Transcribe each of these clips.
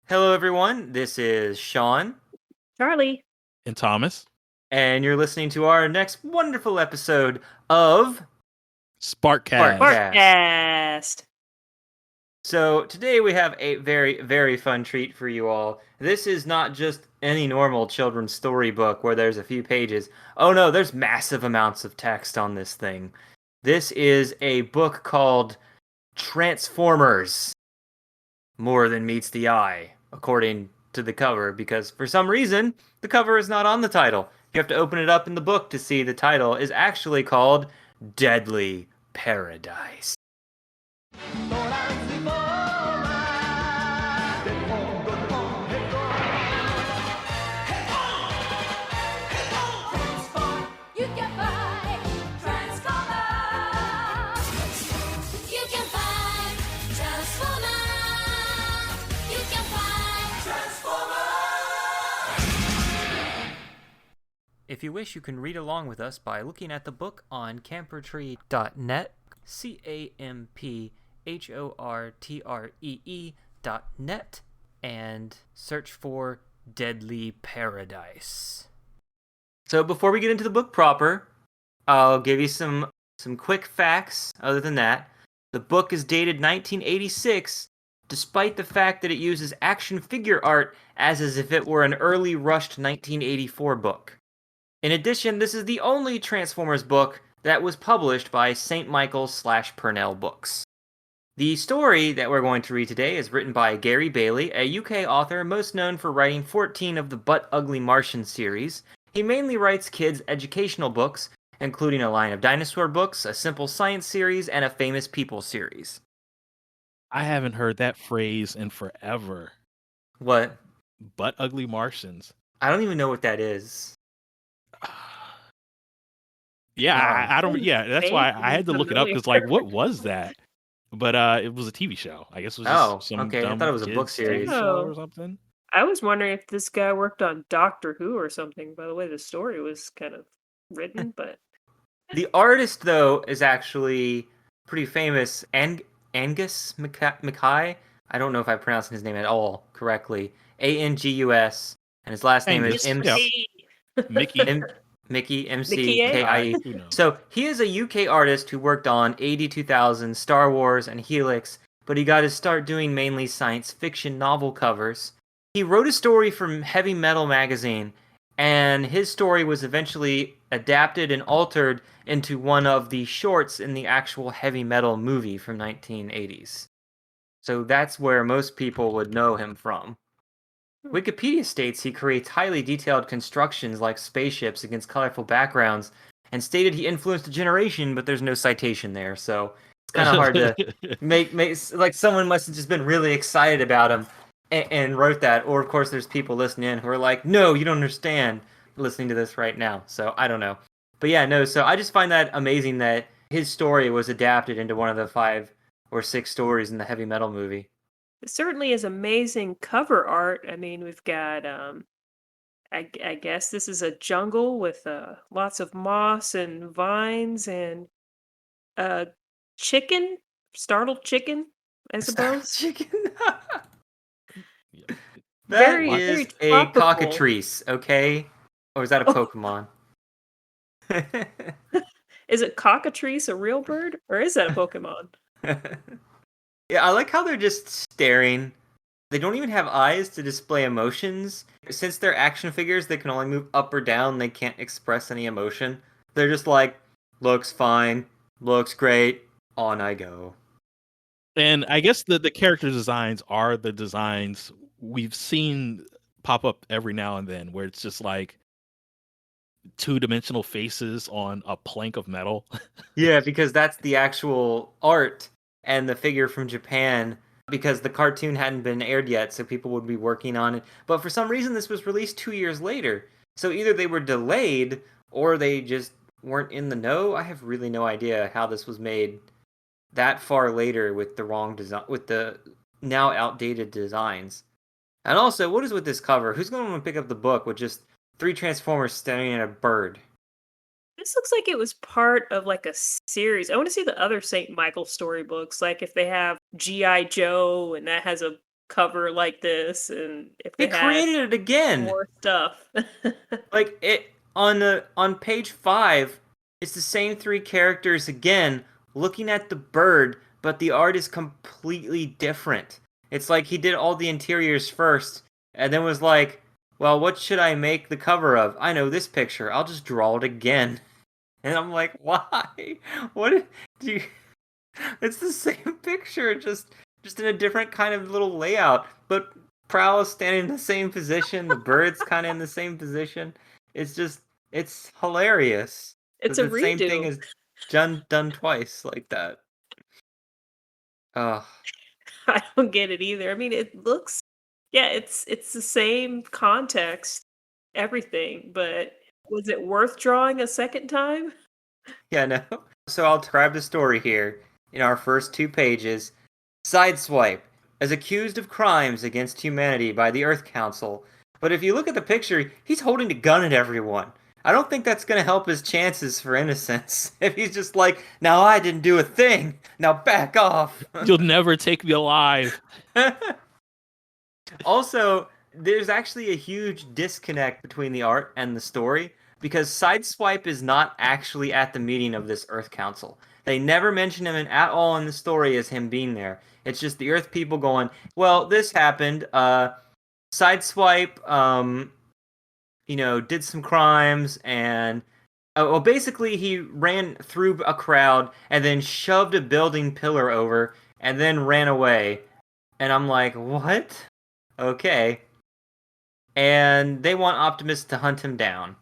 Hello, everyone. This is Sean, Charlie. And Thomas. and you're listening to our next wonderful episode of Sparkcast. Sparkcast. Sparkcast. So, today we have a very, very fun treat for you all. This is not just any normal children's storybook where there's a few pages. Oh no, there's massive amounts of text on this thing. This is a book called Transformers More Than Meets the Eye, according to the cover, because for some reason, the cover is not on the title. You have to open it up in the book to see the title is actually called Deadly Paradise. If you wish, you can read along with us by looking at the book on campertree.net, CAMPHORTREE.net, and search for Deadly Paradise. So before we get into the book proper, I'll give you some quick facts. Other than that, the book is dated 1986, despite the fact that it uses action figure art as if it were an early rushed 1984 book. In addition, this is the only Transformers book that was published by St. Michael's/Purnell Books. The story that we're going to read today is written by Gary Bailey, a UK author most known for writing 14 of the But Ugly Martian series. He mainly writes kids' educational books, including a line of dinosaur books, a simple science series, and a famous people series. I haven't heard that phrase in forever. What? But Ugly Martians. I don't even know what that is. Yeah, I don't. Yeah, that's why I had to look it up because, like, what was that? But it was a TV show. I guess it was just some okay. dumb I thought it was a book kids series. TV show or something. I was wondering if this guy worked on Doctor Who or something. By the way, the story was kind of written, but the artist though is actually pretty famous. Angus Mackay. I don't know if I pronounced his name at all correctly. Angus, and his last name is Mickey MCKIE. So he is a UK artist who worked on 82,000, Star Wars, and Helix, but he got his start doing mainly science fiction novel covers. He wrote a story from Heavy Metal magazine, and his story was eventually adapted and altered into one of the shorts in the actual Heavy Metal movie from 1980s. So that's where most people would know him from. Wikipedia states he creates highly detailed constructions like spaceships against colorful backgrounds, and stated he influenced a generation, but there's no citation there, so it's kind of hard to make like someone must have just been really excited about him and wrote that, or of course there's people listening in who are like, no, you don't understand, listening to this right now, so I don't know. But yeah, no, so I just find that amazing that his story was adapted into one of the 5 or 6 stories in the Heavy Metal movie. It certainly is amazing cover art. I mean, we've got, I guess this is a jungle with lots of moss and vines and chicken, startled chicken, I suppose. Chicken. That very, is very a tropical. cockatrice, okay? Or is that a Pokemon? Is it cockatrice a real bird, or is that a Pokemon? Yeah, I like how they're just staring. They don't even have eyes to display emotions. Since they're action figures, they can only move up or down. They can't express any emotion. They're just like, looks fine, looks great, on I go. And I guess the character designs are the designs we've seen pop up every now and then, where it's just like 2-dimensional faces on a plank of metal. Yeah, because that's the actual art and the figure from Japan, because the cartoon hadn't been aired yet, so people would be working on it. But for some reason, this was released 2 years later. So either they were delayed or they just weren't in the know. I have really no idea how this was made that far later with the wrong design, with the now outdated designs. And also, what is with this cover? Who's going to pick up the book with just 3 Transformers staring at a bird? This looks like it was part of like a series. I want to see the other St. Michael storybooks, like if they have G.I. Joe and that has a cover like this, and if He they had created it again. more stuff. Like it on page 5, it's the same 3 characters again looking at the bird, but the art is completely different. It's like he did all the interiors first and then was like, "Well, what should I make the cover of? I know this picture. I'll just draw it again." And I'm like, "Why? What do you It's the same picture, just in a different kind of little layout. But Prowl's standing in the same position. The bird's kind of in the same position. It's hilarious. It's That a the same thing redo. is done twice like that. Ugh. I don't get it either. I mean, it looks, yeah, it's the same context, everything, but was it worth drawing a second time? Yeah, no. So I'll describe the story here in our first 2 pages. Sideswipe is accused of crimes against humanity by the Earth Council. But if you look at the picture, he's holding a gun at everyone. I don't think that's going to help his chances for innocence. If he's just like, now I didn't do a thing, now back off. You'll never take me alive. Also, there's actually a huge disconnect between the art and the story because Sideswipe is not actually at the meeting of this Earth Council. They never mention him at all in the story as him being there. It's just the Earth people going, well, this happened. Sideswipe, did some crimes and well, basically he ran through a crowd and then shoved a building pillar over and then ran away. And I'm like, what? Okay. And they want Optimus to hunt him down.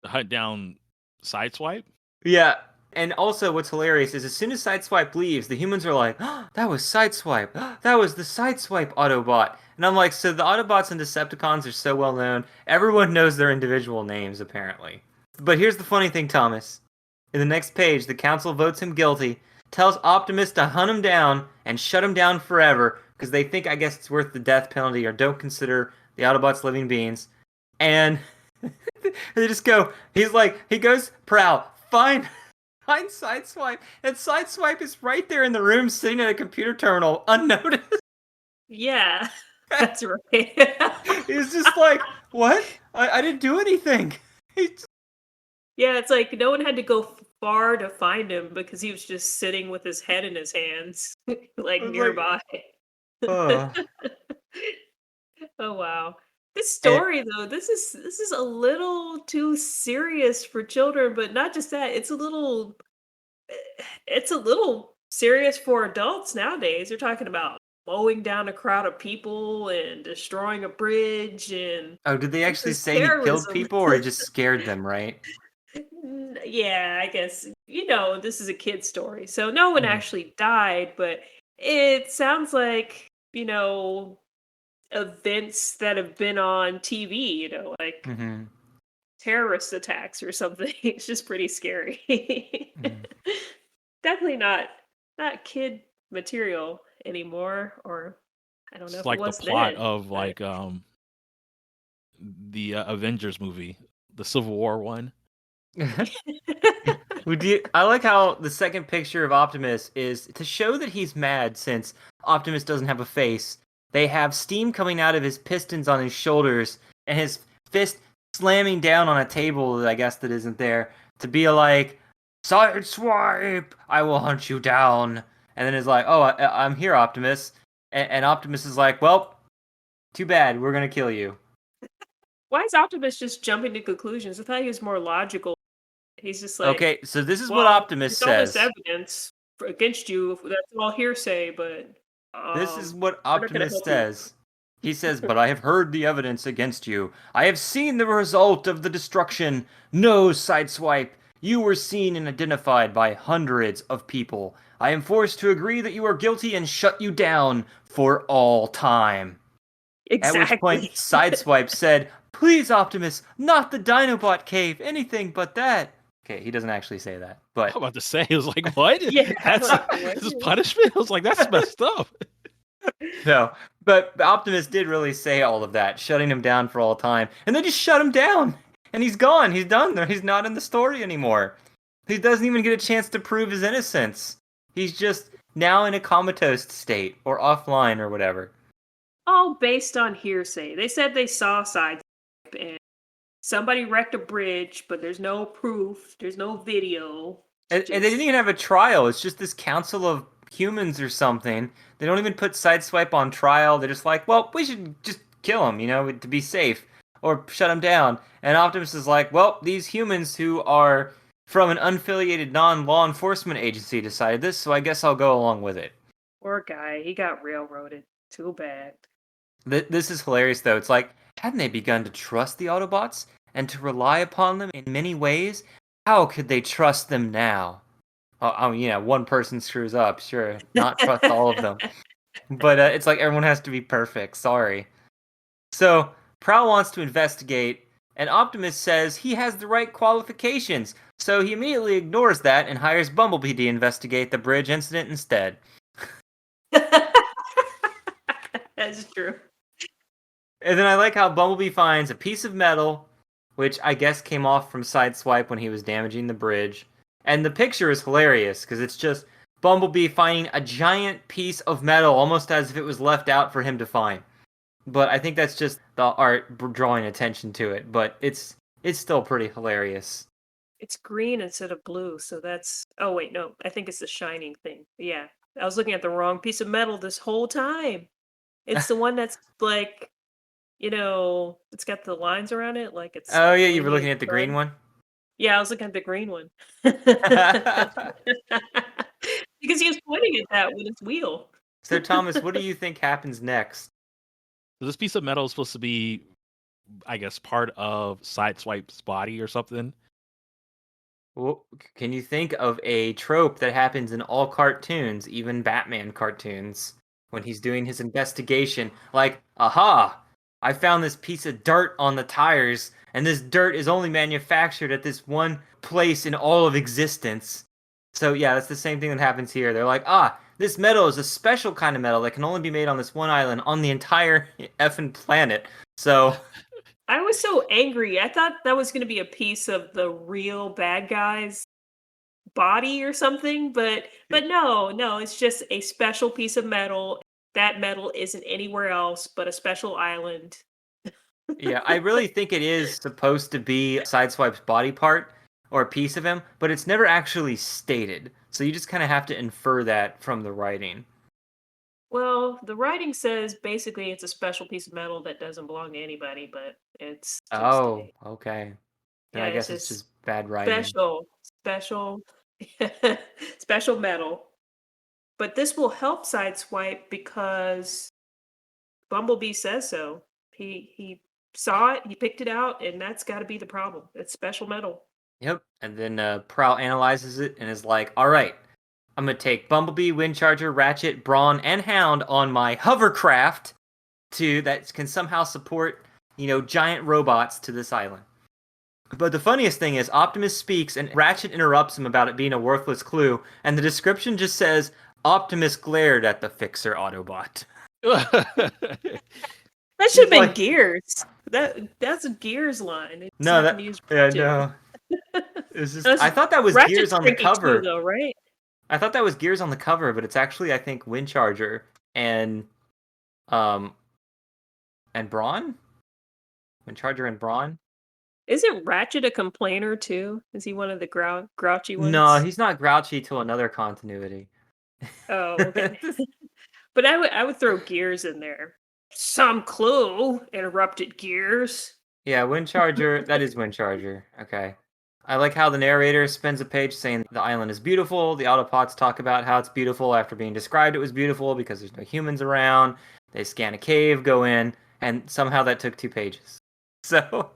Hunt down Sideswipe? Yeah. And also what's hilarious is as soon as Sideswipe leaves, the humans are like, oh, that was Sideswipe. That was the Sideswipe Autobot. And I'm like, so the Autobots and Decepticons are so well known. Everyone knows their individual names, apparently. But here's the funny thing, Thomas. In the next page, the council votes him guilty, tells Optimus to hunt him down and shut him down forever, because they think, I guess, it's worth the death penalty or don't consider the Autobots living beings. And they just go, he goes, Prowl, find Sideswipe. And Sideswipe is right there in the room sitting at a computer terminal, unnoticed. Yeah, that's right. He's just like, what? I didn't do anything. Yeah, it's like no one had to go far to find him because he was just sitting with his head in his hands, like nearby. Oh. Oh wow. This And, story though, this is a little too serious for children, but not just that, it's a little serious for adults nowadays. They're talking about mowing down a crowd of people and destroying a bridge and oh, did they this actually is say he killed terrorism. people or he just scared them, right? Yeah, I guess this is a kid story. So no one Mhm. actually died, but it sounds like, events that have been on TV, like Mm-hmm. terrorist attacks or something. It's just pretty scary. Mm-hmm. Definitely not kid material anymore, or I don't know It's if it like the was plot then. of But the Avengers movie, the Civil War one. I like how the second picture of Optimus is to show that he's mad since Optimus doesn't have a face. They have steam coming out of his pistons on his shoulders and his fist slamming down on a table that I guess that isn't there to be like, Sideswipe, I will hunt you down. And then it's like, oh, I'm here, Optimus. And Optimus is like, well, too bad, we're gonna kill you. why is Optimus just jumping to conclusions? I thought he was more logical. He's just like, Okay, so this is what well, Optimus there's all this says. evidence against you. That's all hearsay, but This is what we're not going to Optimus help you. says. He says, but I have heard the evidence against you. I have seen the result of the destruction. No, Sideswipe. You were seen and identified by hundreds of people. I am forced to agree that you are guilty and shut you down for all time. At which point, Exactly. Sideswipe said, please, Optimus, not the Dinobot cave, anything but that. Okay, he doesn't actually say that, but I'm about to say, it was like, what? Yeah, That's like, what? this is punishment? I was like, that's messed up. no. But Optimus did really say all of that, shutting him down for all time, and they just shut him down, and he's gone. He's done. He's not in the story anymore. He doesn't even get a chance to prove his innocence. He's just now in a comatose state or offline or whatever. all based on hearsay. They said they saw Sideswipe and somebody wrecked a bridge, but there's no proof. There's no video. And they didn't even have a trial. It's just this council of humans or something. They don't even put Sideswipe on trial. They're just like, well, we should just kill him, to be safe, or shut him down. And Optimus is like, well, these humans who are from an unaffiliated non-law enforcement agency decided this, so I guess I'll go along with it. Poor guy, he got railroaded. Too bad. This is hilarious, though. It's like, hadn't they begun to trust the Autobots and to rely upon them in many ways? How could they trust them now? Oh, one person screws up, sure, not trust all of them. But it's like everyone has to be perfect, sorry. So, Prowl wants to investigate, and Optimus says he has the right qualifications, so he immediately ignores that and hires Bumblebee to investigate the bridge incident instead. That's true. And then I like how Bumblebee finds a piece of metal, which I guess came off from Sideswipe when he was damaging the bridge. And the picture is hilarious, because it's just Bumblebee finding a giant piece of metal, almost as if it was left out for him to find. But I think that's just the art drawing attention to it, but it's still pretty hilarious. It's green instead of blue, so that's... Oh, wait, no. I think it's the shining thing. Yeah. I was looking at the wrong piece of metal this whole time. It's the one that's like, it's got the lines around it, like it's... Oh yeah, you were looking at the green one? Yeah, I was looking at the green one. Because he was pointing at that with his wheel. So Thomas, what do you think happens next? So this piece of metal is supposed to be, I guess, part of Sideswipe's body or something. Well, can you think of a trope that happens in all cartoons, even Batman cartoons, when he's doing his investigation? Like, aha! I found this piece of dirt on the tires, and this dirt is only manufactured at this one place in all of existence. So yeah, that's the same thing that happens here. They're like, this metal is a special kind of metal that can only be made on this one island on the entire effing planet. So I was so angry. I thought that was going to be a piece of the real bad guy's body or something, but no, it's just a special piece of metal. That metal isn't anywhere else but a special island. yeah, I really think it is supposed to be Sideswipe's body part or a piece of him, but it's never actually stated. So you just kind of have to infer that from the writing. Well, the writing says basically it's a special piece of metal that doesn't belong to anybody, but it's just Oh, okay. Then yeah, I it's guess it's just bad writing. special special metal. But this will help Sideswipe because Bumblebee says so. He saw it, he picked it out, and that's got to be the problem. It's special metal. Yep. And then Prowl analyzes it and is like, all right, I'm going to take Bumblebee, Windcharger, Ratchet, Brawn, and Hound on my hovercraft that can somehow support, giant robots to this island. But the funniest thing is Optimus speaks and Ratchet interrupts him about it being a worthless clue, and the description just says, Optimus glared at the fixer Autobot. That should have been Gears. That's a Gears line. It's no, not no. It's just, I thought that was Gears on the cover. Too, though, right? I thought that was Gears on the cover, but it's actually, I think, Windcharger and Brawn? Windcharger and Brawn? Isn't Ratchet a complainer too? Is he one of the grouchy ones? No, he's not grouchy till another continuity. Oh, okay. But I would throw Gears in there. Some clue, interrupted Gears. Yeah, Windcharger, that is Windcharger. Okay. I like how the narrator spends a page saying the island is beautiful. The Autobots talk about how it's beautiful after being described it was beautiful because there's no humans around. They scan a cave, go in, and somehow that took 2 pages. So...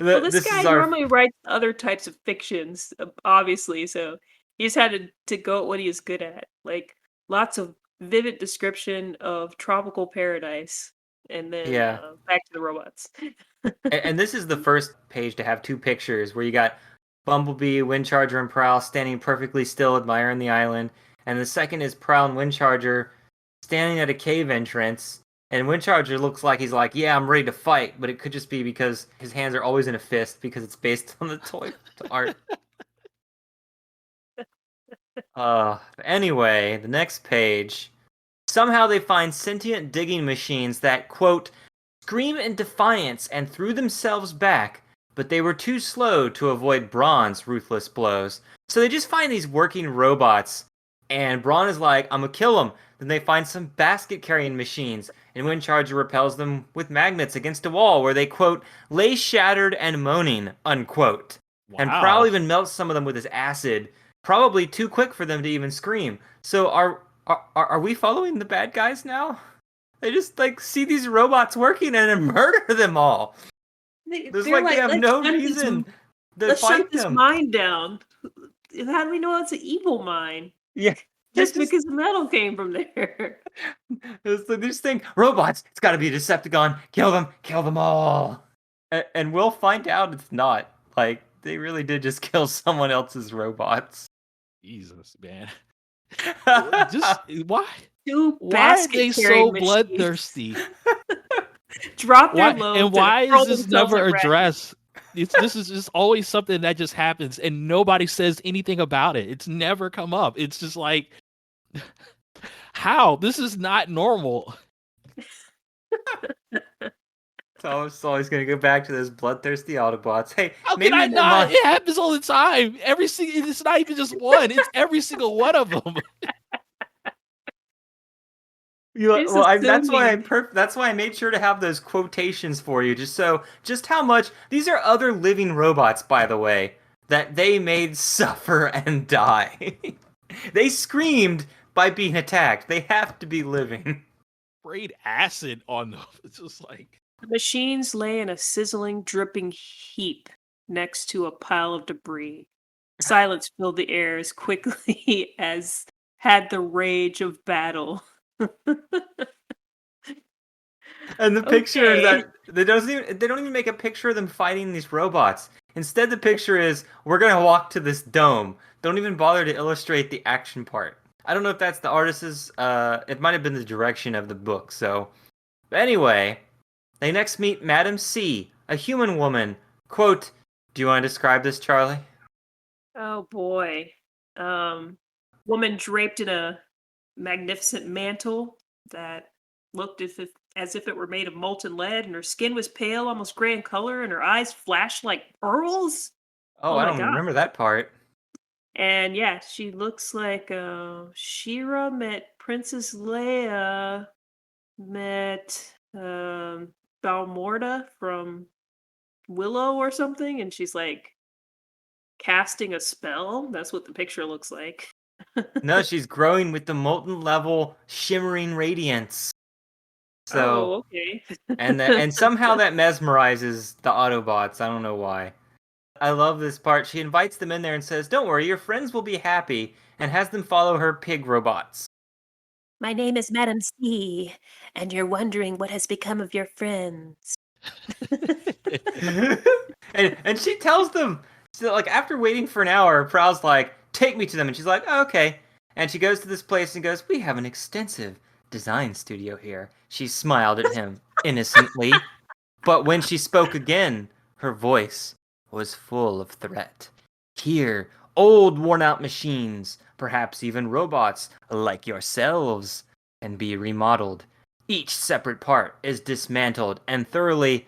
Well, this guy normally writes other types of fictions, obviously, so he just had to go at what he is good at. Like, lots of vivid description of tropical paradise, and then back to the robots. And this is the first page to have 2 pictures where you got Bumblebee, Windcharger, and Prowl standing perfectly still admiring the island. And the second is Prowl and Windcharger standing at a cave entrance. And Windcharger looks like he's like, yeah, I'm ready to fight. But it could just be because his hands are always in a fist because it's based on the toy art. Anyway, the next page. Somehow they find sentient digging machines that, quote, scream in defiance and threw themselves back, but they were too slow to avoid Braun's ruthless blows. So they just find these working robots, and Braun is like, I'm gonna kill them. Then they find some basket-carrying machines, and Windcharger repels them with magnets against a wall where they, quote, lay shattered and moaning, unquote. Wow. And Prowl even melts some of them with his acid, probably too quick for them to even scream. So are we following the bad guys now? They just like see these robots working and then murder them all. There's like they have no reason to let's fight shut this them. mine down. How do we know it's an evil mine? Yeah, Just because the metal came from there. it's like this thing, robots. It's got to be a Decepticon. Kill them all. And we'll find out it's not. Like they really did just kill someone else's robots. Jesus, man. Just why? Why are they so bloodthirsty? Drop their loads. And why is this never addressed? This is just always something that just happens, and nobody says anything about it. It's never come up. It's just like, how? This is not normal. So it's always going to go back to those bloodthirsty Autobots. Hey, how can I not? It happens all the time. It's not even just one. It's every single one of them. That's why I made sure to have those quotations for you, just how much these are other living robots, by the way, that they made suffer and die. They screamed by being attacked. They have to be living. Sprayed acid on them. It's just like the machines lay in a sizzling, dripping heap next to a pile of debris. Silence filled the air as quickly as had the rage of battle. And the picture is that they don't even make a picture of them fighting these robots. Instead, the picture is, we're gonna walk to this dome. Don't even bother to illustrate the action part. I don't know if that's the artist's. It might have been the direction of the book. So, but anyway, they next meet Madam C, a human woman. Quote: do you want to describe this, Charlie? Oh boy, woman draped in a magnificent mantle that looked as if it were made of molten lead, and her skin was pale, almost gray in color, and her eyes flashed like pearls. Oh, I don't remember that part. And yeah, she looks like She-Ra met Princess Leia, met Balmorda from Willow or something, and she's like casting a spell. That's what the picture looks like. No, she's growing with the molten level shimmering radiance. So, okay. and somehow that mesmerizes the Autobots. I don't know why. I love this part. She invites them in there and says, don't worry, your friends will be happy, and has them follow her pig robots. My name is Madam C, and you're wondering what has become of your friends. and she tells them, so like after waiting for an hour, Prowl's like, take me to them, and she's like, oh, okay. And she goes to this place and goes, we have an extensive design studio here. She smiled at him innocently, but when she spoke again, her voice was full of threat. Here, old worn-out machines, perhaps even robots like yourselves, can be remodeled. Each separate part is dismantled and thoroughly,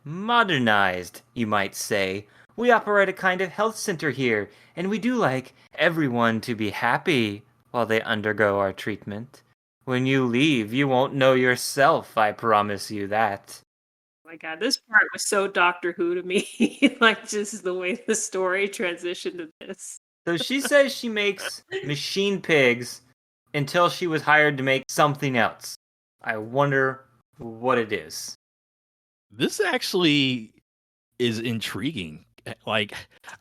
modernized, you might say. We operate a kind of health center here, and we do like everyone to be happy while they undergo our treatment. When you leave, you won't know yourself, I promise you that. Oh my god, this part was so Doctor Who to me. Like, just the way the story transitioned to this. So she says she makes machine pigs until she was hired to make something else. I wonder what it is. This actually is intriguing. Like,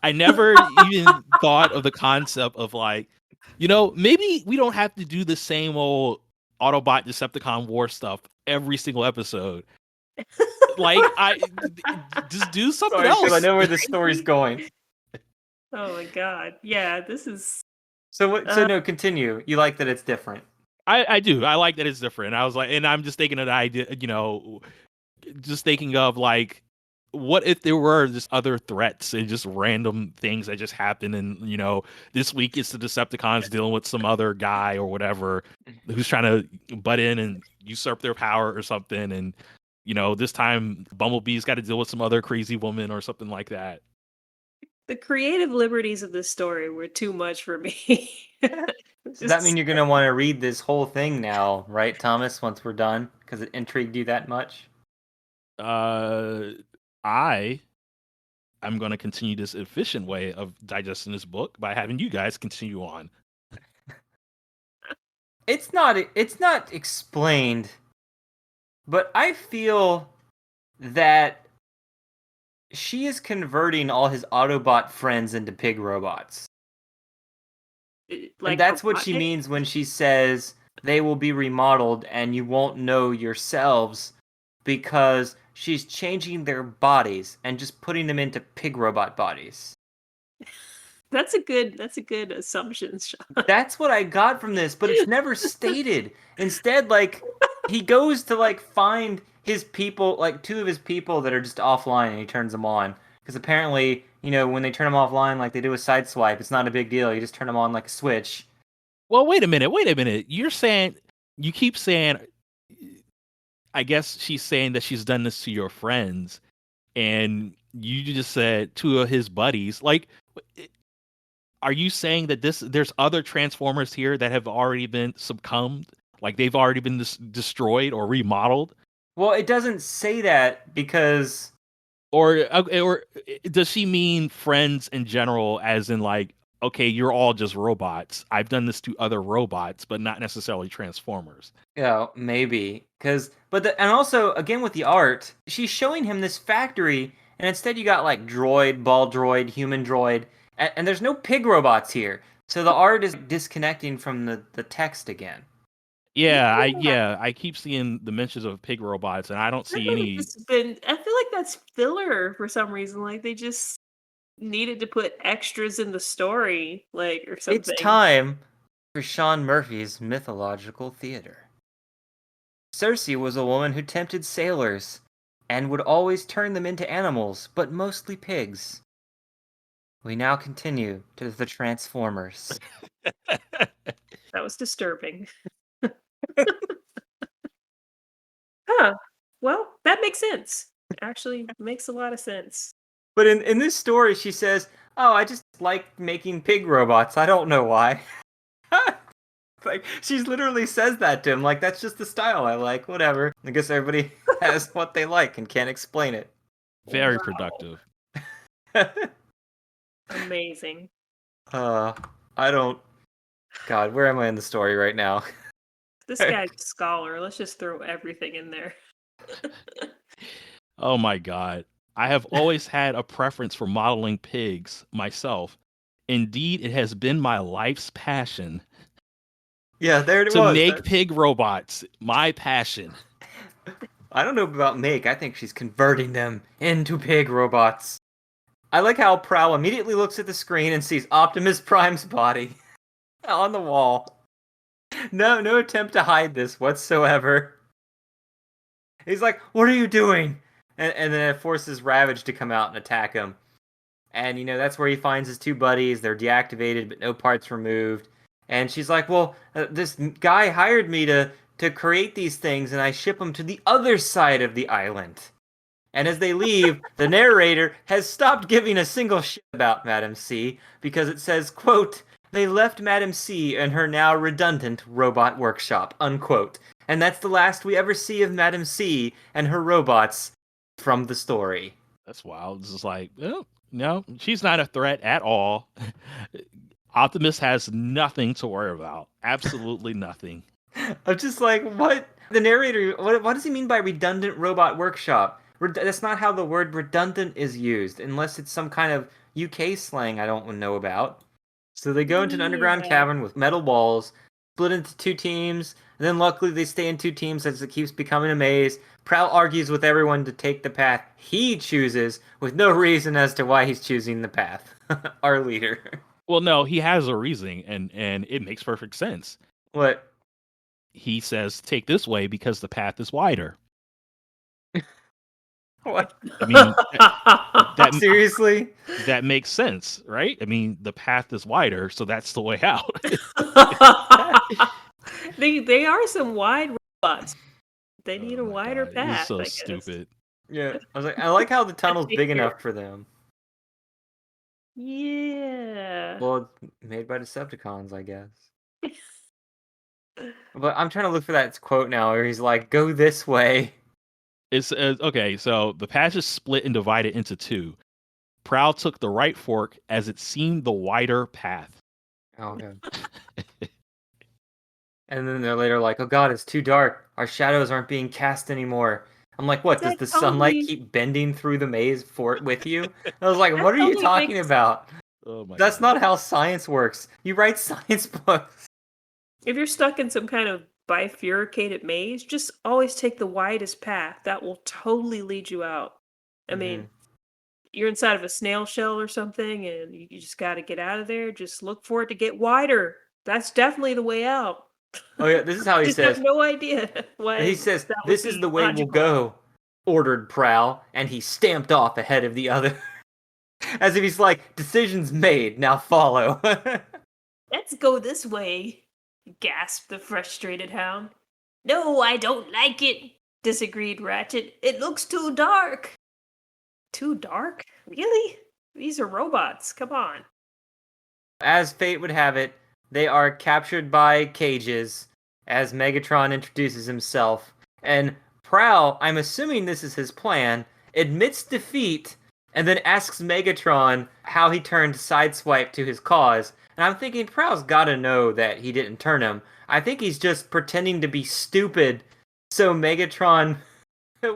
I never even thought of the concept of, like, maybe we don't have to do the same old Autobot Decepticon war stuff every single episode. Like, I just do something else. I know where the story's going. Oh my god. Yeah, this is... So no, continue. You like that it's different. I do. I like that it's different. I was like, and I'm just thinking of the idea, just thinking of, like, what if there were just other threats and just random things that just happen? And, this week it's the Decepticons dealing with some other guy or whatever who's trying to butt in and usurp their power or something. And, this time Bumblebee's got to deal with some other crazy woman or something like that. The creative liberties of this story were too much for me. Does that mean you're going to want to read this whole thing now, right, Thomas, once we're done? Because it intrigued you that much? I am going to continue this efficient way of digesting this book by having you guys continue on. It's not explained, but I feel that she is converting all his Autobot friends into pig robots. And that's what she means when she says they will be remodeled and you won't know yourselves, because she's changing their bodies and just putting them into pig robot bodies. That's a good assumption, Sean. That's what I got from this, but it's never stated. Instead, he goes to find his people, two of his people that are just offline, and he turns them on. Because apparently, when they turn them offline, like they do a sideswipe, it's not a big deal. You just turn them on like a switch. Well, wait a minute. You keep saying, I guess she's saying that she's done this to your friends, and you just said two of his buddies. Are you saying that there's other Transformers here that have already been succumbed? Like they've already been destroyed or remodeled? Well, it doesn't say that because... Or does she mean friends in general, as in okay, you're all just robots. I've done this to other robots, but not necessarily Transformers. Yeah, maybe. And also, again, with the art, she's showing him this factory, and instead you got droid, ball droid, human droid, and there's no pig robots here. So the art is disconnecting from the text again. Yeah, I keep seeing the mentions of pig robots, and I don't see any. I feel like that's filler for some reason. Like they just needed to put extras in the story, or something. It's time for Sean Murphy's mythological theater. Circe was a woman who tempted sailors and would always turn them into animals, but mostly pigs. We now continue to the Transformers. That was disturbing. Huh. Well, that makes sense. It actually makes a lot of sense. But in this story, she says, "Oh, I just like making pig robots. I don't know why." She literally says that to him. That's just the style I like. Whatever. I guess everybody has what they like and can't explain it. Very productive. Amazing. I don't... God, where am I in the story right now? This guy's a scholar. Let's just throw everything in there. Oh my God. I have always had a preference for modeling pigs myself. Indeed, it has been my life's passion. Yeah, there it was. To make pig robots. My passion. I don't know about make. I think she's converting them into pig robots. I like how Prowl immediately looks at the screen and sees Optimus Prime's body on the wall. No attempt to hide this whatsoever. He's like, "What are you doing?" And then it forces Ravage to come out and attack him. And, that's where he finds his two buddies. They're deactivated, but no parts removed. And she's like, "Well, this guy hired me to create these things, and I ship them to the other side of the island." And as they leave, the narrator has stopped giving a single shit about Madam C, because it says, quote, "They left Madam C in her now redundant robot workshop," unquote. And that's the last we ever see of Madam C and her robots from the story. That's wild. It's just no, she's not a threat at all. Optimus has nothing to worry about. Absolutely nothing. I'm just like, what? The narrator, what does he mean by redundant robot workshop? That's not how the word redundant is used, unless it's some kind of UK slang I don't know about. So they go into an underground cavern with metal walls, split into two teams, and then luckily they stay in two teams as it keeps becoming a maze. Prowl argues with everyone to take the path he chooses, with no reason as to why he's choosing the path. Our leader. Well, no, he has a reason, and it makes perfect sense. What? He says, take this way because the path is wider. What? I mean, that Seriously? that makes sense, right? I mean, the path is wider, so that's the way out. They are some wide robots. They need Oh a my wider god, it is path, so I guess. stupid. Yeah. I was like, I like how the tunnel's big Figure. enough for them. Yeah. Well, it's made by Decepticons, I guess. But I'm trying to look for that quote now where he's like, go this way. It's okay. So the path is split and divided into two. Prowl took the right fork as it seemed the wider path. Oh, okay. And then they're later like, oh god, it's too dark. Our shadows aren't being cast anymore. I'm like, what? Does That the sunlight totally keep bending through the maze with you? I was like, that what are you totally talking makes about? Oh my That's god. not how science works. You write science books. if you're stuck in some kind of bifurcated maze, just always take the widest path. That will totally lead you out. I mean, you're inside of a snail shell or something and you just got to get out of there. Just look for it to get wider. That's definitely the way out. Oh yeah, this is how he Just have says. no idea why He says, that would this is be the way we'll logical. go, ordered Prowl, and he stamped off ahead of the other. As if he's like, decision's made, now follow. Let's go this way, gasped the frustrated hound. No, I don't like it, disagreed Ratchet. It looks too dark. Too dark? Really? These are robots. Come on. As fate would have it, they are captured by cages as Megatron introduces himself. And Prowl, I'm assuming this is his plan, admits defeat and then asks Megatron how he turned Sideswipe to his cause. And I'm thinking Prowl's gotta know that he didn't turn him. I think he's just pretending to be stupid so Megatron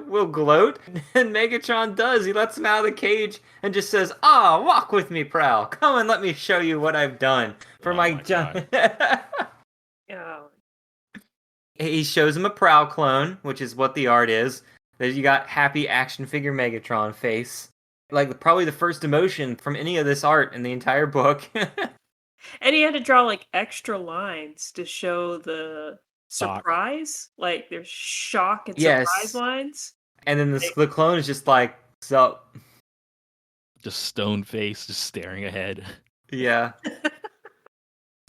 will gloat. And Megatron does. He lets him out of the cage and just says, ah, walk with me, Prowl. Come and let me show you what I've done for Oh my my God. Oh, He shows him a Prowl clone, which is what the art is. Then you got happy action figure Megatron face. Like, probably the first emotion from any of this art in the entire book. and he had to draw like extra lines to show the Shock. surprise. Like there's shock and Yes. surprise lines. And then the clone is just like, so, Just stone face, just staring ahead. yeah.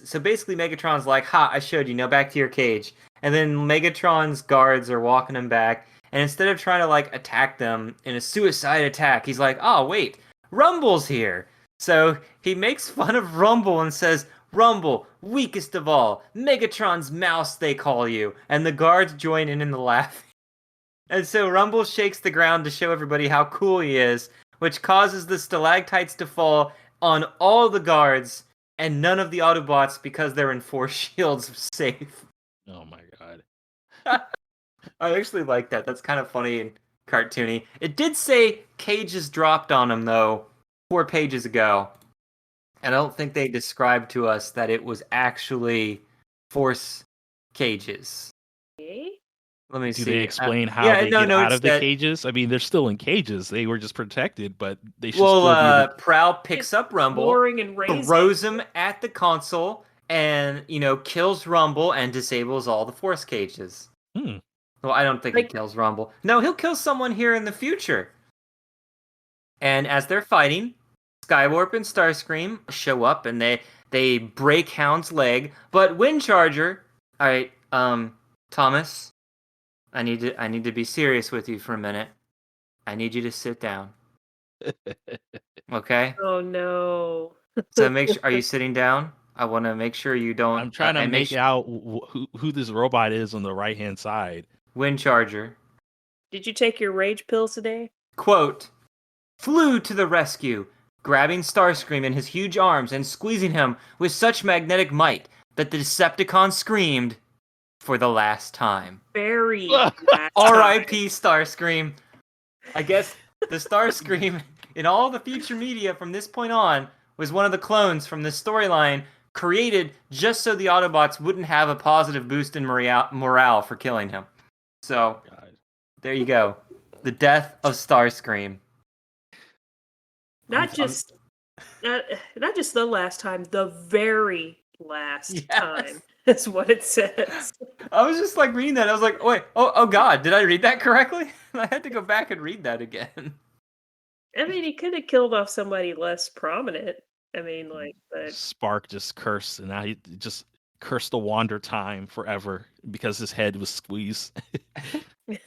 So basically, Megatron's like, ha, I showed you, now back to your cage. And then Megatron's guards are walking him back, and instead of trying to, like, attack them in a suicide attack, he's like, oh, wait, Rumble's here. So he makes fun of Rumble and says, Rumble, weakest of all, Megatron's mouse, they call you. And the guards join in the laugh. And so Rumble shakes the ground to show everybody how cool he is, which causes the stalactites to fall on all the guards, and none of the Autobots, because they're in force shields, safe. Oh my god. I actually like that. That's kind of funny and cartoony. It did say cages dropped on him, though, 4 pages ago. And I don't think they described to us that it was actually force cages. Okay. Let me Do see. they explain how they get out it's of the that- cages? I mean, they're still in cages. They were just protected, but they should still be able to... Prowl picks up Rumble, Boring and raising. throws him at the console, and, kills Rumble and disables all the force cages. Well, I don't think he kills Rumble. No, he'll kill someone here in the future. And as they're fighting, Skywarp and Starscream show up, and they break Hound's leg. But Windcharger, all right, Thomas, I need to be serious with you for a minute. I need you to sit down. Okay? Oh no. So are you sitting down? I want to make sure you don't. I'm trying to make out who this robot is on the right-hand side. Windcharger. Did you take your rage pills today? Quote, flew to the rescue, grabbing Starscream in his huge arms and squeezing him with such magnetic might that the Decepticon screamed for the last time. Very. R.I.P. Starscream. I guess the Starscream in all the future media from this point on was one of the clones from the storyline created just so the Autobots wouldn't have a positive boost in morale for killing him. So, there you go. The death of Starscream. Not just the last time, the very last time. Yes. That's what it says. I was just like reading that. I was like, wait, oh God, did I read that correctly? I had to go back and read that again. I mean, he could have killed off somebody less prominent. I mean, like, but Spark just cursed, and now he just cursed the Wander time forever because his head was squeezed.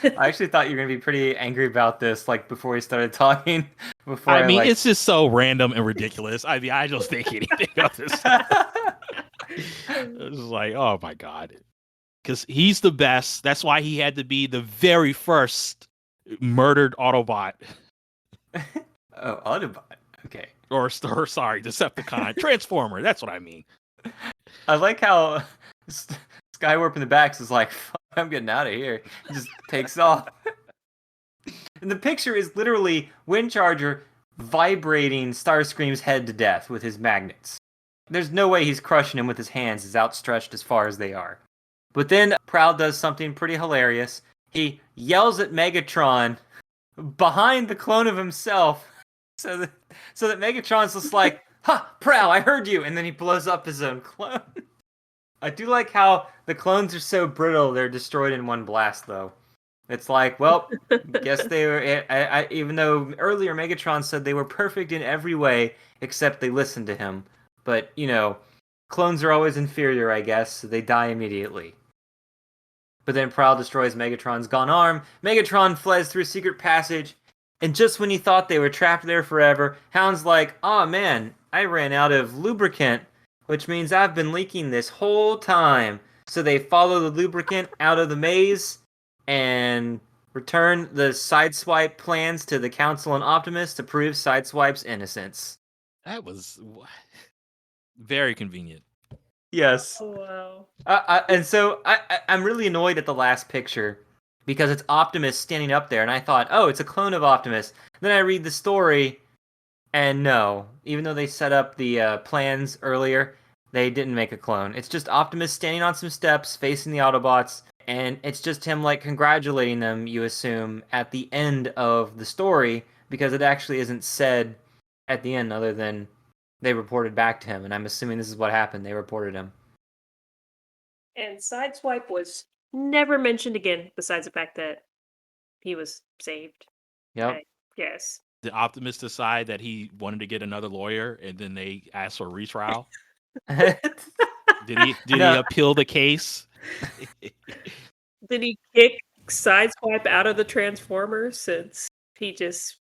I actually thought you were gonna be pretty angry about this, like before we started talking. Before I mean, like... it's just so random and ridiculous. I mean, I don't think anything of this. It's like, oh my god, because he's the best. That's why he had to be the very first murdered Autobot. Oh, Autobot. Okay. Or sorry, Decepticon, Transformer. That's what I mean. I like how Skywarp in the back is like, "Fuck, I'm getting out of here." He just takes off. And the picture is literally Windcharger vibrating Starscream's head to death with his magnets. There's no way he's crushing him with his hands as outstretched as far as they are. But then Prowl does something pretty hilarious. He yells at Megatron behind the clone of himself, so that Megatron's just like, "Ha, Prowl, I heard you," and then he blows up his own clone. I do like how the clones are so brittle; they're destroyed in one blast, though. It's like, well, guess they were. Even though earlier Megatron said they were perfect in every way except they listened to him, but clones are always inferior, I guess. So they die immediately. But then Prowl destroys Megatron's gone arm. Megatron flies through a secret passage, and just when you thought they were trapped there forever, Hound's like, "Aw, man, I ran out of lubricant, which means I've been leaking this whole time." So they follow the lubricant out of the maze and return the Sideswipe plans to the Council and Optimus to prove Sideswipe's innocence. That was very convenient. Yes. Oh, wow. And so I'm really annoyed at the last picture because it's Optimus standing up there, and I thought, oh, it's a clone of Optimus. Then I read the story, and no, even though they set up the plans earlier, they didn't make a clone. It's just Optimus standing on some steps facing the Autobots, and it's just him like congratulating them, you assume, at the end of the story, because it actually isn't said at the end other than they reported back to him, and I'm assuming this is what happened. They reported him. And Sideswipe was never mentioned again, besides the fact that he was saved. Yep. I guess. Did Optimus decide that he wanted to get another lawyer, and then they asked for a retrial? Did he No. appeal the case? Did he kick Sideswipe out of the Transformers since he just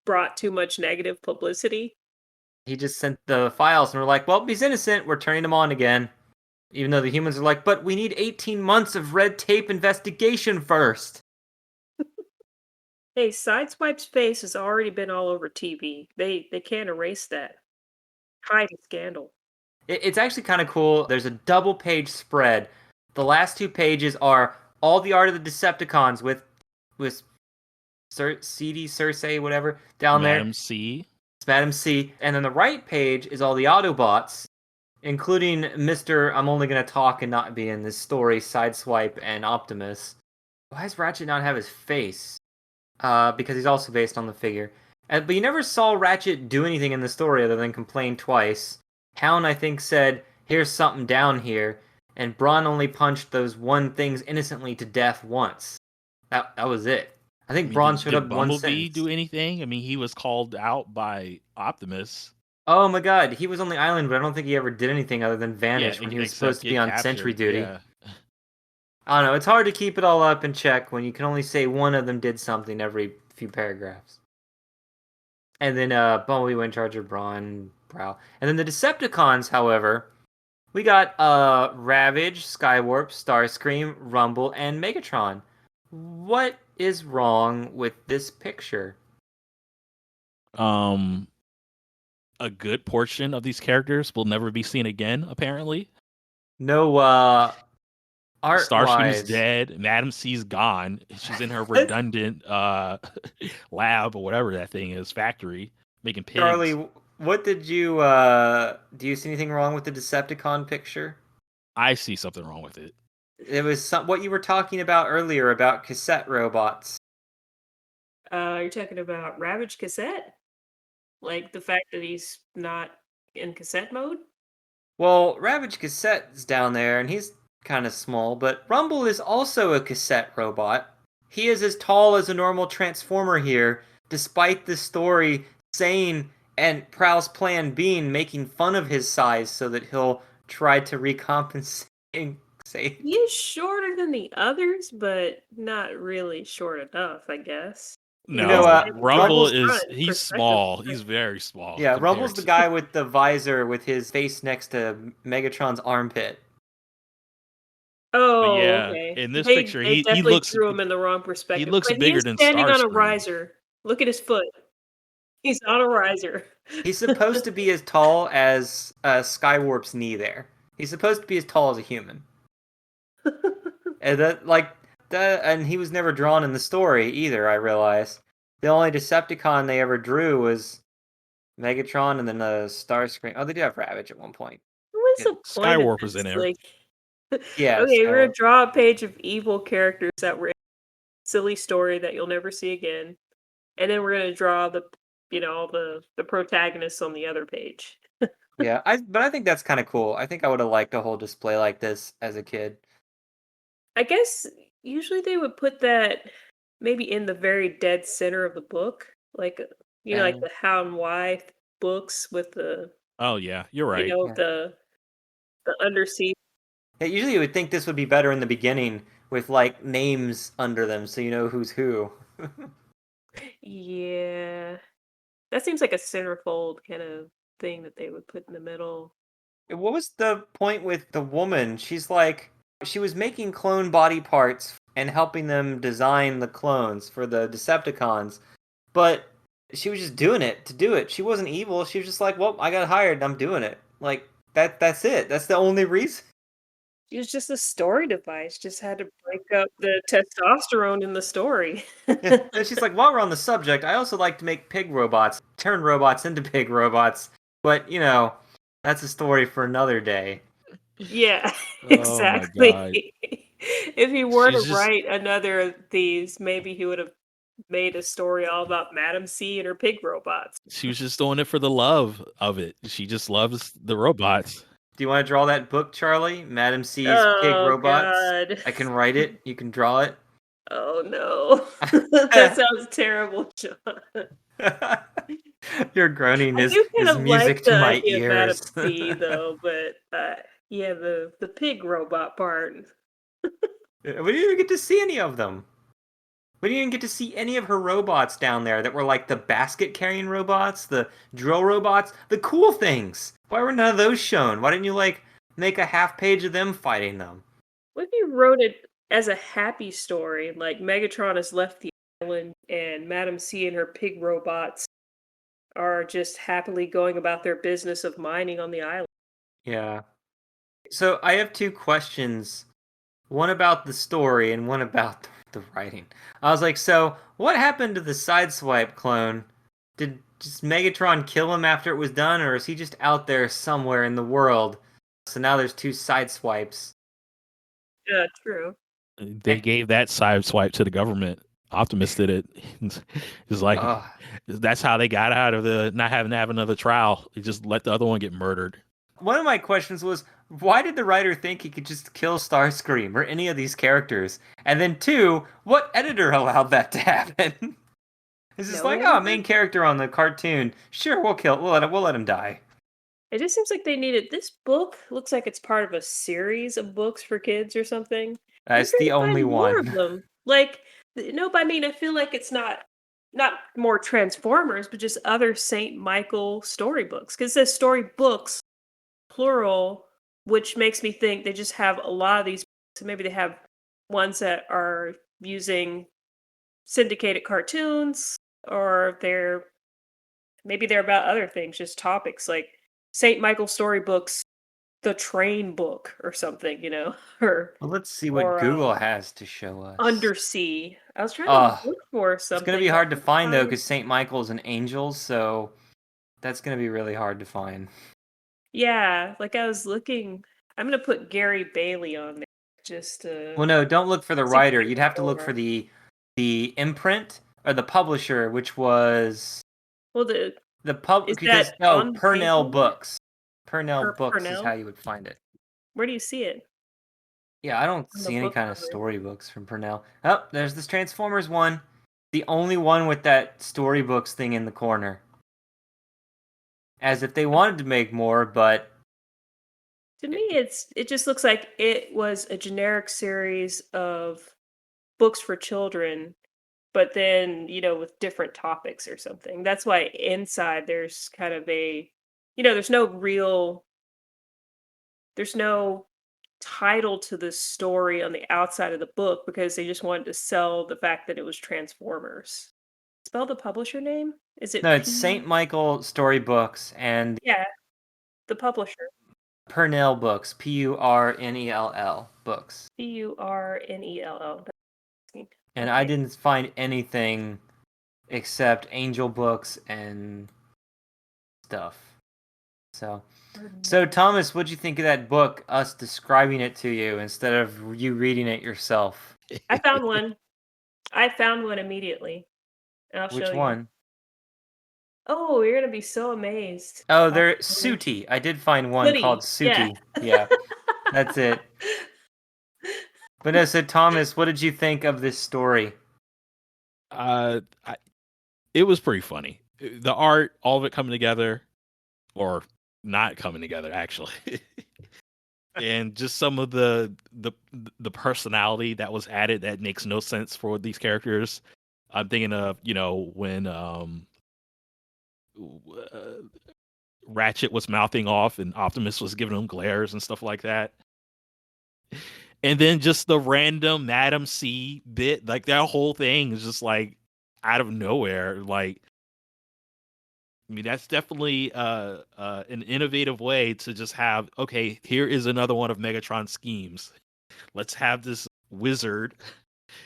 brought too much negative publicity? He just sent the files and we're like, well, he's innocent. We're turning him on again. Even though the humans are like, but we need 18 months of red tape investigation first. Hey, Sideswipe's face has already been all over TV. They can't erase that. Hide a scandal. It's actually kind of cool. There's a double page spread. The last two pages are all the art of the Decepticons with CD, Cersei, whatever, down Madam there. C. It's Madam C. And then the right page is all the Autobots, including Mr. I'm only going to talk and not be in this story, Sideswipe and Optimus. Why does Ratchet not have his face? Because he's also based on the figure. But you never saw Ratchet do anything in the story other than complain twice. Hound, I think, said, "Here's something down here," and Brawn only punched those one things innocently to death once. That was it. I think Brawn showed up did one Bumblebee sentence. do anything? I mean, he was called out by Optimus. Oh my god, he was on the island, but I don't think he ever did anything other than vanish when he was supposed to be on sentry duty. Yeah. I don't know, it's hard to keep it all up in check when you can only say one of them did something every few paragraphs. And then Bumblebee, Windcharger, Brawn, Prowl. And then the Decepticons, however, we got Ravage, Skywarp, Starscream, Rumble, and Megatron. What is wrong with this picture? A good portion of these characters will never be seen again, apparently. No, art-wise. Starscream's dead. Madam C's gone. She's in her redundant lab or whatever that thing is, factory, making pigs. Charlie, what did you, do you see anything wrong with the Decepticon picture? I see something wrong with it. It was what you were talking about earlier about cassette robots. You're talking about Ravage Cassette? Like the fact that he's not in cassette mode? Well, Ravage Cassette's down there, and he's kind of small, but Rumble is also a cassette robot. He is as tall as a normal Transformer here, despite the story saying and Prowl's plan being making fun of his size so that he'll try to recompensate. He is shorter than the others, but not really short enough, I guess. No, Rumble Rumble's he's small. He's very small. Yeah, Rumble's the guy with the visor with his face next to Megatron's armpit. Oh, yeah, okay. in this They picture, he definitely looks drew him in the wrong perspective. he looks but bigger he is than standing on a Starscream. riser. Look at his foot. He's on a riser. He's supposed to be as tall as Skywarp's knee there. He's supposed to be as tall as a human. And he was never drawn in the story either, I realized. The only Decepticon they ever drew was Megatron and then Starscream. Oh, they did have Ravage at one point. What's the point Skywarp of was in this? there. Like, yeah. Okay, we're gonna draw a page of evil characters that were in a silly story that you'll never see again, and then we're gonna draw the protagonists on the other page. Yeah, but I think that's kind of cool. I think I would have liked a whole display like this as a kid. I guess usually they would put that maybe in the very dead center of the book, like like the How and Why books with the Oh yeah, you're right. the undersea. Yeah, usually you would think this would be better in the beginning with like names under them, so you know who's who. Yeah, that seems like a centerfold kind of thing that they would put in the middle. What was the point with the woman? She was making clone body parts and helping them design the clones for the Decepticons, but she was just doing it to do it. She wasn't evil. She was just like, well, I got hired and I'm doing it. Like, that's it. That's the only reason. She was just a story device, just had to break up the testosterone in the story. And she's like, while we're on the subject, I also like to make pig robots, turn robots into pig robots. But, that's a story for another day. Yeah, Oh my exactly. If he were She's to just- write another of these, maybe he would have made a story all about Madam C and her pig robots. She was just doing it for the love of it. She just loves the robots. Do you want to draw that book, Charlie? Madam C's Pig Oh, Robots? God. I can write it. You can draw it. Oh, no. That sounds terrible, John. Your groaning I is do kind of music like to the my idea of Madam ears. C, though, but yeah, the pig robot part. We didn't even get to see any of them. We didn't even get to see any of her robots down there that were like the basket carrying robots, the drill robots, the cool things. Why were none of those shown? Why didn't you make a half page of them fighting them? What if you wrote it as a happy story, like Megatron has left the island and Madam C and her pig robots are just happily going about their business of mining on the island? Yeah. So I have two questions. One about the story and one about the writing. I was like, so what happened to the Sideswipe clone? Did just Megatron kill him after it was done, or is he just out there somewhere in the world? So now there's two Sideswipes. Yeah, true. They gave that side swipe to the government. Optimus did it. It's like that's how they got out of the not having to have another trial. They just let the other one get murdered. One of my questions was, why did the writer think he could just kill Starscream or any of these characters? And then two, what editor allowed that to happen? It's just No like, editor? main character on the cartoon. Sure, we'll let him die. It just seems like they needed this book. Looks like it's part of a series of books for kids or something. It's the only More one. of them. Like, no, but I mean, I feel like it's not more Transformers, but just other Saint Michael storybooks. Because it says storybooks, plural, which makes me think they just have a lot of these. So maybe they have ones that are using syndicated cartoons, or maybe they're about other things, just topics like Saint Michael storybooks, the train book or something, or Well, let's see what Google has to show us. Undersea. I was trying to look for something. It's going to be hard to find, though, because St. Michael's an angel, so that's going to be really hard to find. Yeah, like I was looking. I'm going to put Gary Bailey on there just to... Well, no, don't look for the writer. You'd have to look for the imprint or the publisher, which was... Well, Purnell Books. Purnell Books is Purnell? how you would find it. Where do you see it? Yeah, I don't On the see any book kind of cover. storybooks from Purnell. Oh, there's this Transformers one. The only one with that storybooks thing in the corner. As if they wanted to make more, but To me, it just looks like it was a generic series of books for children, but then, with different topics or something. That's why inside there's kind of there's no title to the story on the outside of the book because they just wanted to sell the fact that it was Transformers. Spell the publisher name? Is no, it it's P? St. Michael Storybooks and Yeah, the publisher. Purnell Books, Purnell Books. Purnell. And I Okay. didn't find anything except Angel Books and stuff. So Thomas, what'd you think of that book? Us describing it to you instead of you reading it yourself. I found one. I found one immediately, and I'll Which show you. one? Oh, you're gonna be so amazed. Oh, I'll they're show you. Sooty. I did find one called Footy, yeah. Sooty. Yeah, that's it. But no, so Thomas, what did you think of this story? I, it was pretty funny. The art, all of it coming together, or not coming together, actually. And just some of the personality that was added that makes no sense for these characters. I'm thinking of when Ratchet was mouthing off and Optimus was giving him glares and stuff like that. And then just the random Madam C bit, like that whole thing is just like out of nowhere. Like, I mean, that's definitely an innovative way to just have, okay, here is another one of Megatron's schemes. Let's have this wizard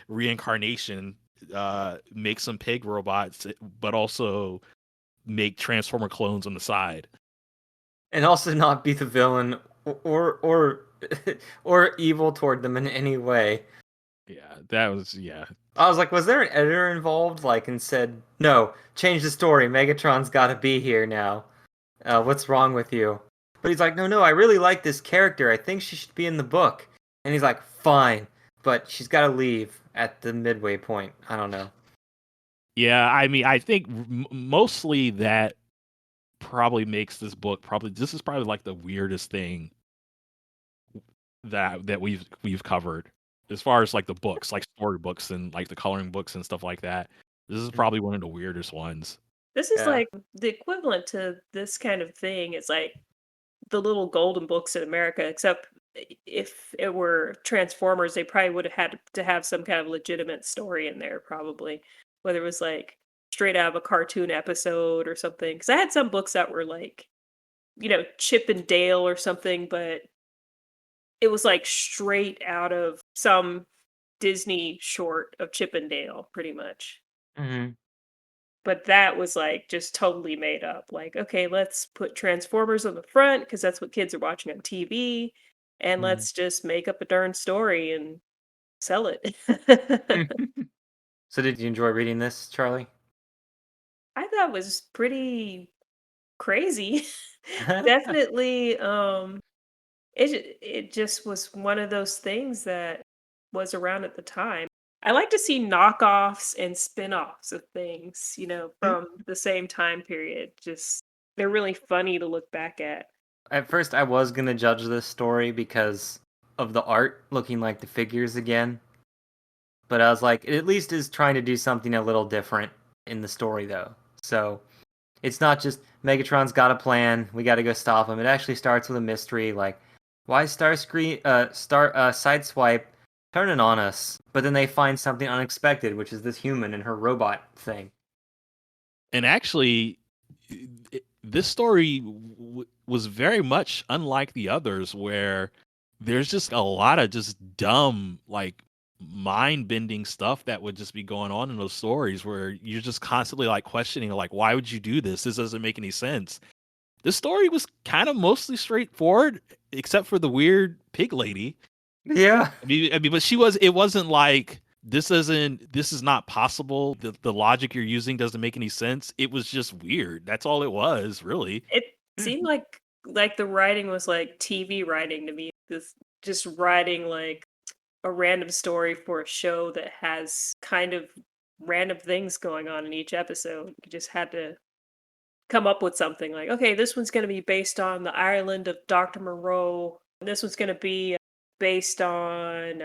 reincarnation make some pig robots, but also make Transformer clones on the side. And also not be the villain or or evil toward them in any way. Yeah, that was I was like, was there an editor involved? Like, and said, no, change the story. Megatron's got to be here now. What's wrong with you? But he's like, no, I really like this character. I think she should be in the book. And he's like, fine, but she's got to leave at the midway point. I don't know. Yeah, I mean, I think mostly that probably makes this book this is probably like the weirdest thing that we've covered as far as like the books, like storybooks and like the coloring books and stuff like that. This is probably one of the weirdest ones. This is Yeah. like the equivalent to this kind of thing. It's like the little golden books in America, except if it were Transformers, they probably would have had to have some kind of legitimate story in there, probably. Whether it was like straight out of a cartoon episode or something. Because I had some books that were like, Chip and Dale or something, but it was like straight out of some Disney short of Chip and Dale, pretty much. Mm-hmm. But that was like just totally made up. Like, okay, let's put Transformers on the front because that's what kids are watching on TV, and Mm-hmm. let's just make up a darn story and sell it. So did you enjoy reading this, Charlie? I thought it was pretty crazy. Definitely, it just was one of those things that was around at the time. I like to see knockoffs and spin-offs of things, from the same time period. Just they're really funny to look back at. At first, I was gonna judge this story because of the art looking like the figures again. But I was like, it at least is trying to do something a little different in the story, though. So it's not just Megatron's got a plan, we got to go stop him. It actually starts with a mystery, like why is Sideswipe turning on us? But then they find something unexpected, which is this human and her robot thing. And actually, this story was very much unlike the others, where there's just a lot of just dumb, like mind-bending stuff that would just be going on in those stories, where you're just constantly like questioning, like, why would you do this? This doesn't make any sense. This story was kind of mostly straightforward, except for the weird pig lady. Yeah. I mean, but it wasn't like this is not possible. The logic you're using doesn't make any sense. It was just weird. That's all it was, really. It seemed like like the writing was like TV writing to me. This just writing like a random story for a show that has kind of random things going on in each episode. You just had to come up with something like, okay, this one's going to be based on the Ireland of Dr. Moreau. And this one's going to be based on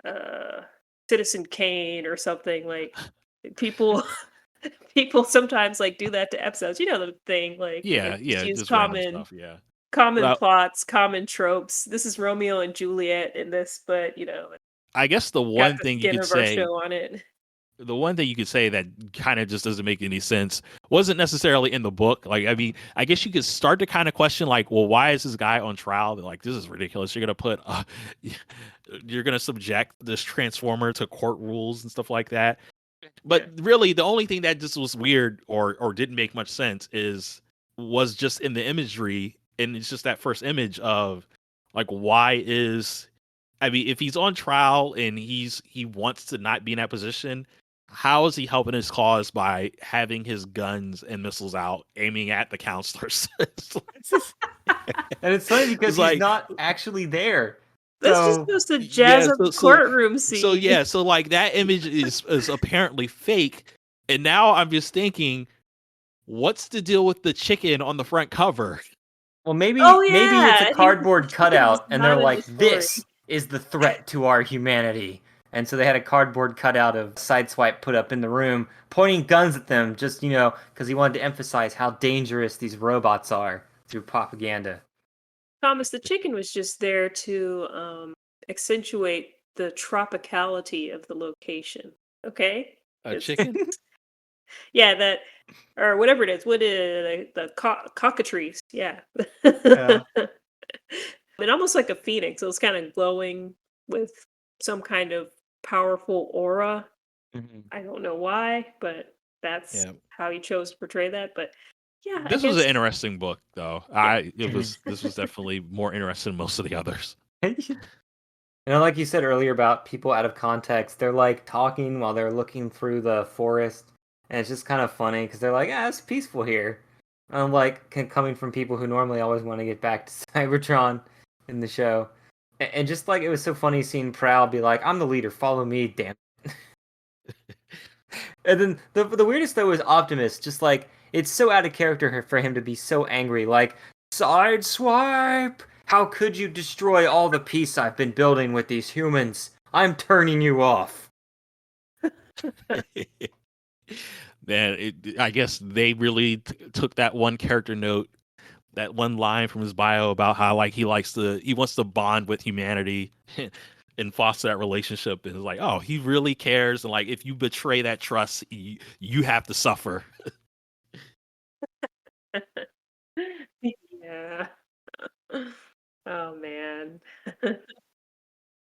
uh, Citizen Kane or something. Like people, people sometimes like do that to episodes. You know the thing, like Yeah, just yeah, use just random stuff. Yeah. common Well, plots, common tropes. This is Romeo and Juliet in this, but I guess got the skin of our show on it. the one thing you could say that kind of just doesn't make any sense wasn't necessarily in the book. Like, I mean, I guess you could start to kind of question, like, well, why is this guy on trial? They're like, this is ridiculous. You're gonna put, you're gonna subject this transformer to court rules and stuff like that. But really, the only thing that just was weird or didn't make much sense was just in the imagery, and it's just that first image of like, why is, I mean, if he's on trial and he wants to not be in that position, how is he helping his cause by having his guns and missiles out aiming at the counselors? And it's funny because It's he's like, not actually there. That's just So supposed to jazz yeah, up the so courtroom scene. so like that image is apparently fake, and now I'm just thinking, what's the deal with the chicken on the front cover? well, Oh maybe it's a yeah, cardboard the chicken was cutout, and they're not in the like, story. "This is the threat to our humanity." And so they had a cardboard cutout of Sideswipe put up in the room, pointing guns at them, just because he wanted to emphasize how dangerous these robots are through propaganda. Thomas the chicken was just there to accentuate the tropicality of the location. Okay, A it's chicken? yeah, that or whatever it is. What is cockatrice? Yeah, Yeah. and almost like a phoenix. It was kind of glowing with some kind of powerful aura. Mhm. I don't know why, but that's Yeah. how he chose to portray that. But yeah, I This was guess an interesting book, though. yeah. This was definitely more interesting than most of the others. Like you said earlier about people out of context, they're like talking while they're looking through the forest, and it's just kind of funny because they're like, "Ah, it's peaceful here." Like coming from people who normally always want to get back to Cybertron in the show, and just like it was so funny seeing Prowl be like, "I'm the leader, follow me, damn." And then the weirdest though is Optimus, just like it's so out of character for him to be so angry, like Sideswipe. How could you destroy all the peace I've been building with these humans? I'm turning you off. Man, I guess they really took that one character note, that one line from his bio about how like he wants to bond with humanity and foster that relationship, and it's like, oh, he really cares, and like if you betray that trust, you have to suffer. Yeah. Oh man.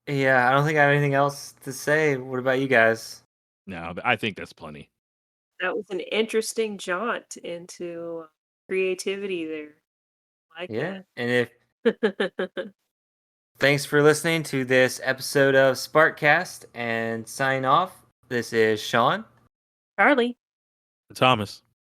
Yeah, I don't think I have anything else to say. What about you guys? No, I think that's plenty. That was an interesting jaunt into creativity there. I like Yeah, and if thanks for listening to this episode of Sparkcast and sign off. This is Sean. Charlie. Thomas.